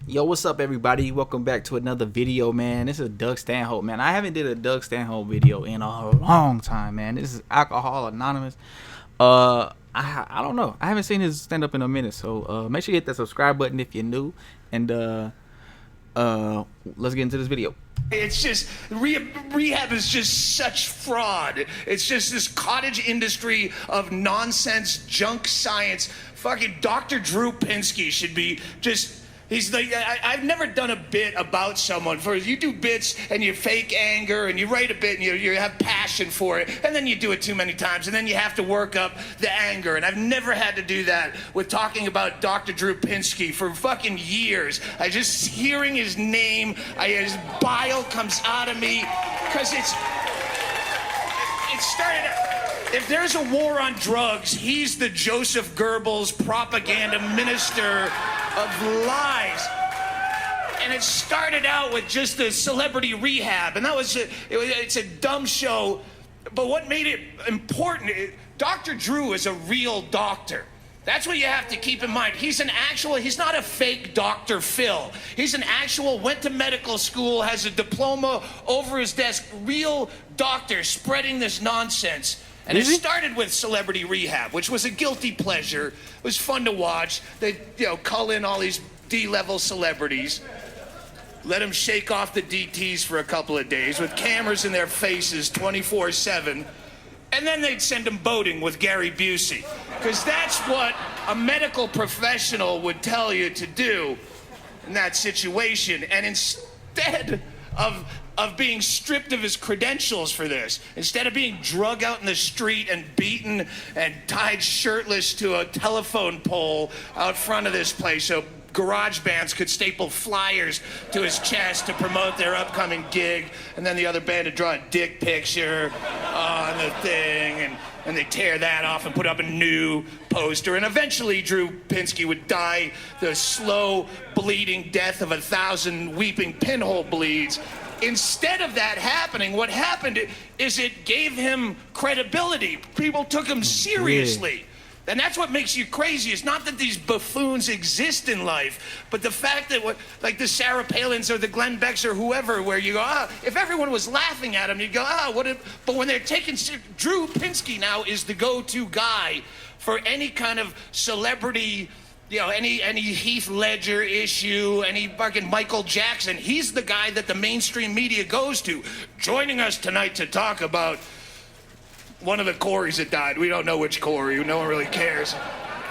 Yo, what's up, everybody? Welcome back to another video, man. This is Doug Stanhope, man. I haven't did a Doug Stanhope video in a long time, man. This is Alcohol Anonymous. I don't know. I haven't seen his stand up in a minute, so make sure you hit that subscribe button if you're new, and let's get into this video. It's just rehab is just such fraud. It's just this cottage industry of nonsense, junk science. Fucking Dr. Drew Pinsky should be just. He's like, I've never done a bit about someone. For you do bits and you fake anger and you write a bit and you have passion for it, and then you do it too many times and then you have to work up the anger. And I've never had to do that with talking about Dr. Drew Pinsky for fucking years. I just hearing his name, his bile comes out of me because it started. If there's a war on drugs, he's the Joseph Goebbels propaganda minister of lies. And it started out with just the celebrity rehab, and that was it's a dumb show. But what made it important, Dr. Drew is a real doctor. That's what you have to keep in mind. He's not a fake Dr. Phil. He's an actual, went to medical school, has a diploma over his desk, real doctor spreading this nonsense. And it started with celebrity rehab, which was a guilty pleasure. It was fun to watch. They, call in all these D-level celebrities, let them shake off the DTs for a couple of days with cameras in their faces 24/7, and then they'd send them boating with Gary Busey, because that's what a medical professional would tell you to do in that situation. And instead of being stripped of his credentials for this, instead of being drug out in the street and beaten and tied shirtless to a telephone pole out front of this place so garage bands could staple flyers to his chest to promote their upcoming gig, and then the other band would draw a dick picture on the thing, and they tear that off and put up a new poster, and eventually Drew Pinsky would die the slow bleeding death of 1,000 weeping pinhole bleeds. Instead of that happening, what happened is it gave him credibility. People took him seriously. Yeah. And that's what makes you crazy. It's not that these buffoons exist in life, but the fact that like the Sarah Palins or the Glenn Becks or whoever, where you go, if everyone was laughing at him, you'd go, but when they're taking, Drew Pinsky now is the go-to guy for any kind of celebrity, any Heath Ledger issue, any fucking Michael Jackson. He's the guy that the mainstream media goes to. Joining us tonight to talk about one of the Coreys that died. We don't know which Corey, no one really cares.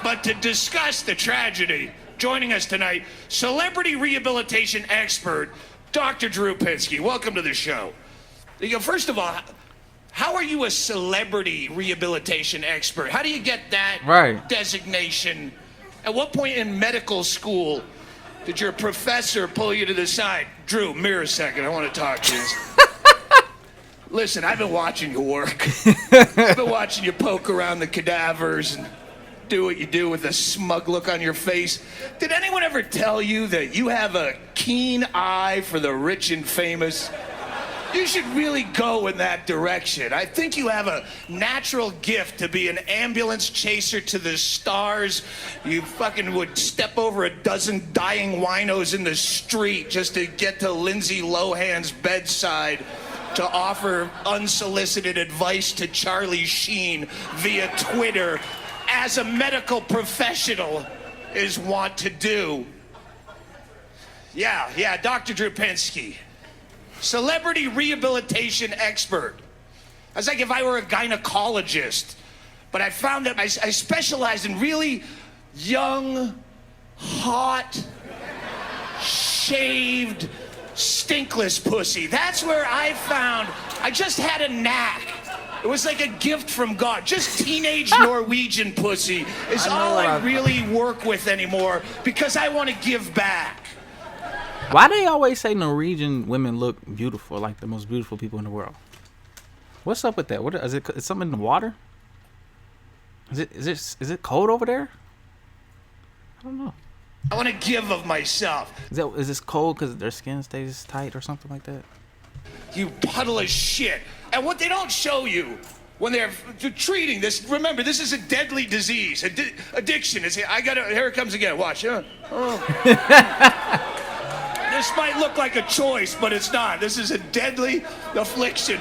But to discuss the tragedy, joining us tonight, celebrity rehabilitation expert, Dr. Drew Pinsky. Welcome to the show. First of all, how are you a celebrity rehabilitation expert? How do you get that designation? At what point in medical school did your professor pull you to the side? Drew, mirror a second, I want to talk to you. Listen, I've been watching you work. I've been watching you poke around the cadavers and do what you do with a smug look on your face. Did anyone ever tell you that you have a keen eye for the rich and famous? You should really go in that direction. I think you have a natural gift to be an ambulance chaser to the stars. You fucking would step over a dozen dying winos in the street just to get to Lindsay Lohan's bedside to offer unsolicited advice to Charlie Sheen via Twitter, as a medical professional is wont to do. Yeah, Dr. Drew Pinsky. Celebrity rehabilitation expert. That's like if I were a gynecologist, but I found that I specialize in really young, hot, shaved, stinkless pussy. That's where I just had a knack. It was like a gift from God. Just teenage Norwegian pussy is all I really work with anymore, because I want to give back. Why they always say Norwegian women look beautiful, like the most beautiful people in the world? What's up with that? What is it? Is something in the water? Is it cold over there? I don't know. I want to give of myself. Is this cold because their skin stays tight or something like that? You puddle of shit. And what they don't show you when they're treating this, remember, this is a deadly disease. Addiction. Here it comes again. Watch. This might look like a choice, but it's not. This is a deadly affliction.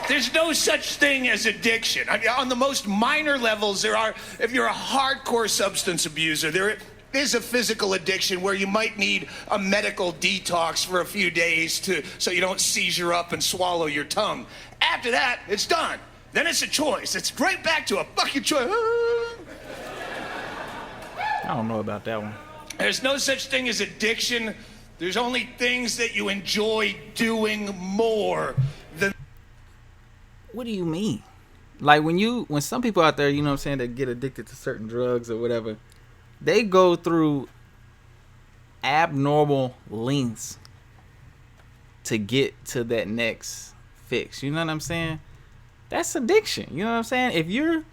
There's no such thing as addiction. I mean, on the most minor levels, if you're a hardcore substance abuser, there is a physical addiction where you might need a medical detox for a few days so you don't seizure up and swallow your tongue. After that, it's done. Then it's a choice. It's right back to a fucking choice. I don't know about that one. There's no such thing as addiction. There's only things that you enjoy doing more than. What do you mean? Like when some people out there, you know what I'm saying, that get addicted to certain drugs or whatever, they go through abnormal lengths to get to that next fix. You know what I'm saying? That's addiction. You know what I'm saying? If you're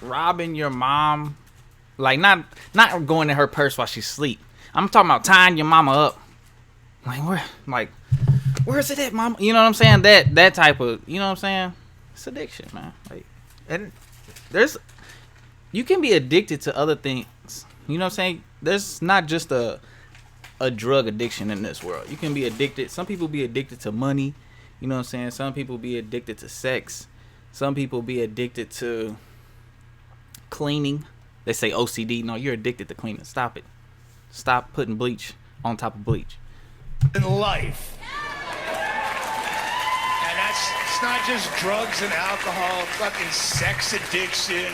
robbing your mom, like not going in her purse while she's asleep. I'm talking about tying your mama up. Where's it at, mama? You know what I'm saying? That type of, you know what I'm saying? It's addiction, man. Like, and you can be addicted to other things. You know what I'm saying? There's not just a drug addiction in this world. You can be addicted. Some people be addicted to money. You know what I'm saying? Some people be addicted to sex. Some people be addicted to cleaning. They say OCD. No, you're addicted to cleaning. Stop it. Stop putting bleach on top of bleach. In life. It's not just drugs and alcohol, fucking sex addiction,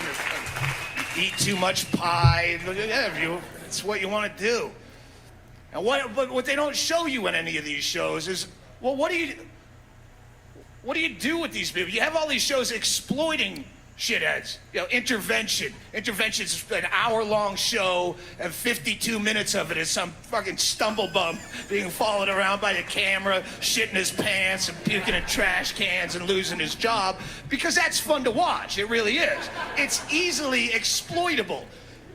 eat too much pie. It's what you want to do. And what they don't show you in any of these shows is, well, what do you do with these people? You have all these shows exploiting shitheads. You know, Intervention. Intervention's an hour-long show, and 52 minutes of it is some fucking stumblebum being followed around by the camera, shitting his pants and puking in trash cans and losing his job, because that's fun to watch. It really is. It's easily exploitable.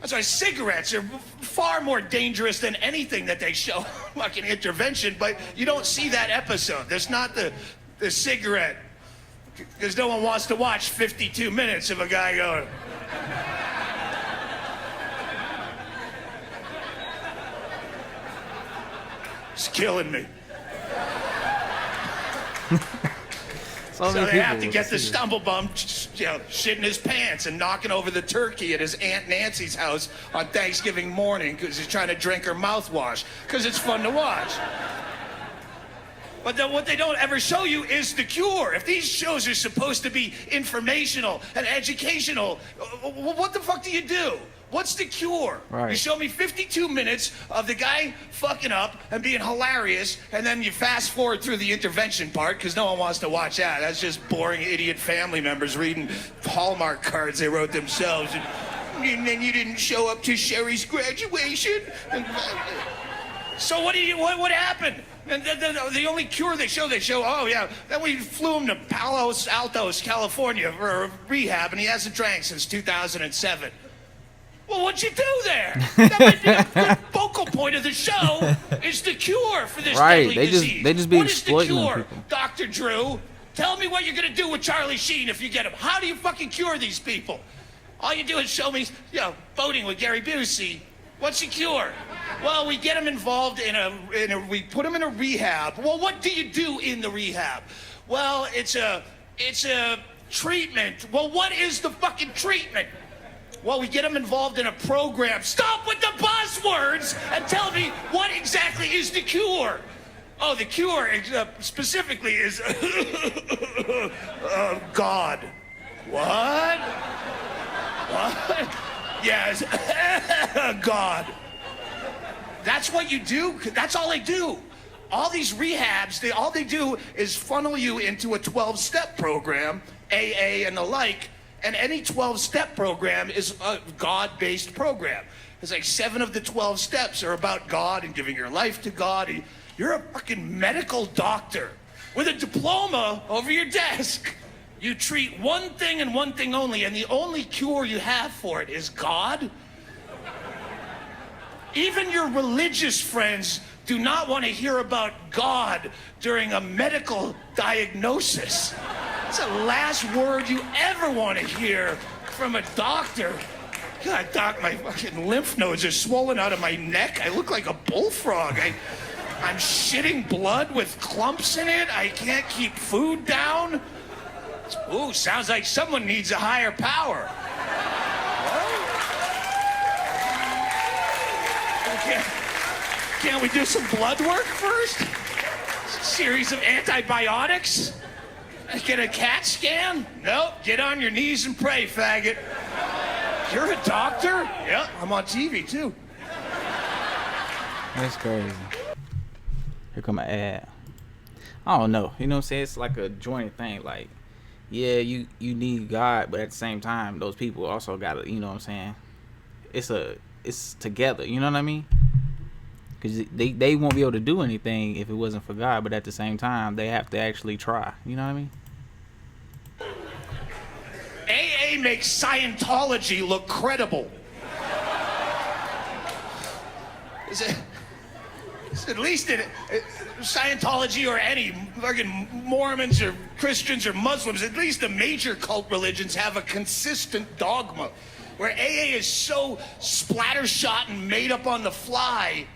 That's why cigarettes are far more dangerous than anything that they show fucking Intervention, but you don't see that episode. There's not the cigarette. Because no one wants to watch 52 minutes of a guy going. It's killing me. So they have to get the stumblebum, shitting his pants and knocking over the turkey at his Aunt Nancy's house on Thanksgiving morning because he's trying to drink her mouthwash. Because it's fun to watch. But then what they don't ever show you is the cure. If these shows are supposed to be informational and educational, what the fuck do you do? What's the cure? Right. You show me 52 minutes of the guy fucking up and being hilarious, and then you fast forward through the intervention part because no one wants to watch that. That's just boring idiot family members reading Hallmark cards they wrote themselves. And then you didn't show up to Sherry's graduation. So what happened? And the only cure they show, oh yeah, then we flew him to Palos Altos, California for a rehab, and he hasn't drank since 2007. Well, what'd you do there? The focal point of the show is the cure for this deadly disease. They just be exploiting people. What is the cure, Dr. Drew? Tell me what you're gonna do with Charlie Sheen if you get him. How do you fucking cure these people? All you do is show me, voting with Gary Busey. What's the cure? Well, we get him involved we put him in a rehab. Well, what do you do in the rehab? Well, it's a treatment. Well, what is the fucking treatment? Well, we get him involved in a program. Stop with the buzzwords and tell me what exactly is the cure. Oh, the cure specifically is God. What? What? Yes, God. That's what you do. That's all they do. All these rehabs, all they do is funnel you into a 12-step program, AA and the like, and any 12-step program is a God-based program. It's like 7 of the 12 steps are about God and giving your life to God. You're a fucking medical doctor with a diploma over your desk. You treat one thing and one thing only, and the only cure you have for it is God. Even your religious friends do not want to hear about God during a medical diagnosis. It's the last word you ever want to hear from a doctor. God, doc, my fucking lymph nodes are swollen out of my neck. I look like a bullfrog. I'm shitting blood with clumps in it. I can't keep food down. Ooh, sounds like someone needs a higher power. Well, can't we do some blood work first? Series of antibiotics? Get a CAT scan? Nope, get on your knees and pray, faggot. You're a doctor? Yeah, I'm on TV too. That's crazy. Here come an ad. I don't know. You know what I'm saying? It's like a joint thing. Like, yeah, you need God, but at the same time, those people also got to, you know what I'm saying? It's together. You know what I mean? Because they won't be able to do anything if it wasn't for God, but at the same time, they have to actually try. You know what I mean? AA makes Scientology look credible. At least Scientology or any fucking Mormons or Christians or Muslims, at least the major cult religions have a consistent dogma. Where AA is so splattershot and made up on the fly,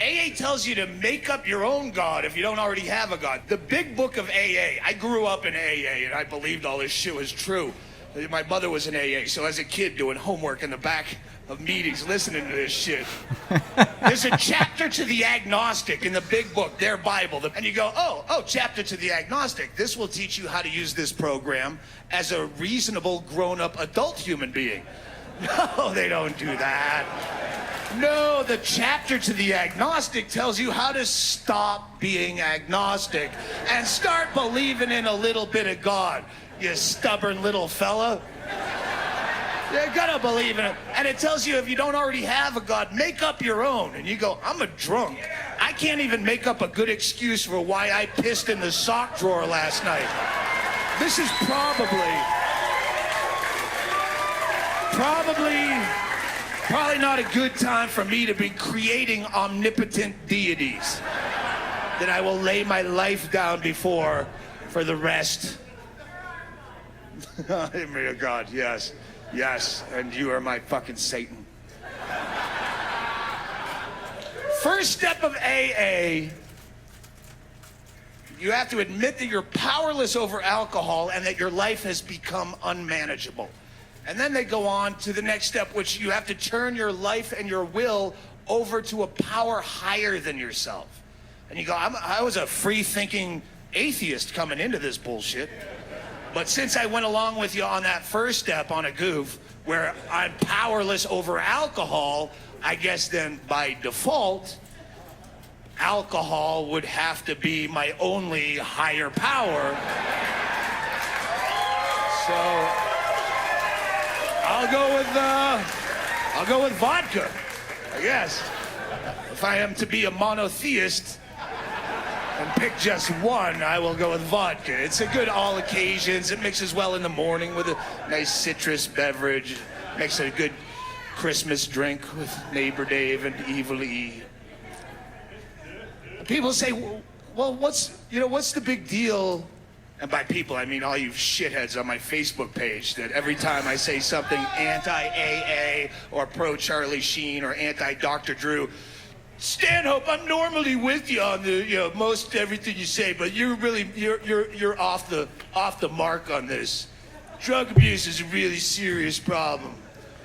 AA tells you to make up your own God if you don't already have a God. The big book of AA, I grew up in AA and I believed all this shit was true. My mother was in AA, so as a kid doing homework in the back of meetings listening to this shit. There's a chapter to the agnostic in the big book, their Bible. And you go, oh, chapter to the agnostic. This will teach you how to use this program as a reasonable grown-up adult human being. No, they don't do that. No, the chapter to the agnostic tells you how to stop being agnostic and start believing in a little bit of God, you stubborn little fella. You gotta believe in it. And it tells you if you don't already have a God, make up your own. And you go, I'm a drunk. I can't even make up a good excuse for why I pissed in the sock drawer last night. This is probably not a good time for me to be creating omnipotent deities that I will lay my life down before for the rest. Oh, God, yes. Yes, and you are my fucking Satan. First step of AA, you have to admit that you're powerless over alcohol and that your life has become unmanageable. And then they go on to the next step, which you have to turn your life and your will over to a power higher than yourself. And you go, I was a free-thinking atheist coming into this bullshit. But since I went along with you on that first step on a goof, where I'm powerless over alcohol, I guess then by default, alcohol would have to be my only higher power. So I'll go with vodka, I guess. If I am to be a monotheist and pick just one, I will go with vodka. It's a good all occasions. It mixes well in the morning with a nice citrus beverage. Makes it a good Christmas drink with Neighbor Dave and Evil E. People say, well, what's the big deal? And by people, I mean all you shitheads on my Facebook page that every time I say something anti-AA or pro-Charlie Sheen or anti-Dr. Drew, Stanhope, I'm normally with you on the most everything you say, but you're off the mark on this. Drug abuse is a really serious problem.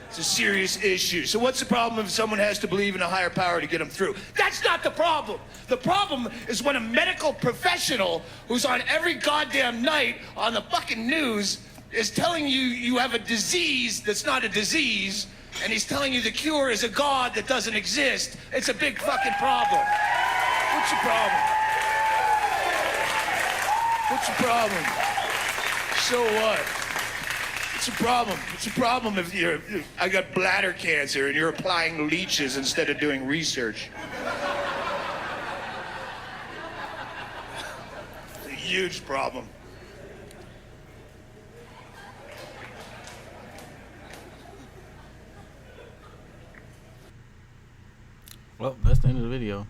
It's a serious issue. So what's the problem if someone has to believe in a higher power to get them through? That's not the problem. The problem is when a medical professional who's on every goddamn night on the fucking news is telling you you have a disease that's not a disease, and he's telling you the cure is a God that doesn't exist. It's a big fucking problem. What's your problem? What's your problem? So what? What's the problem? What's the problem if I got bladder cancer and you're applying leeches instead of doing research? It's a huge problem. Well, that's the end of the video.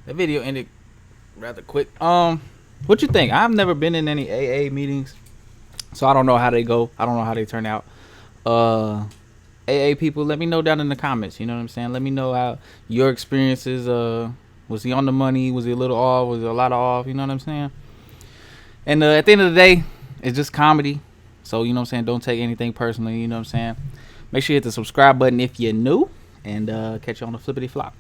That video ended rather quick. What you think? I've never been in any AA meetings, so I don't know how they go. I don't know how they turn out. AA people, let me know down in the comments. You know what I'm saying? Let me know how your experiences. Was he on the money? Was he a little off? Was it a lot off? You know what I'm saying? And at the end of the day, it's just comedy. So, you know what I'm saying? Don't take anything personally. You know what I'm saying? Make sure you hit the subscribe button if you're new. And catch you on the flippity flop.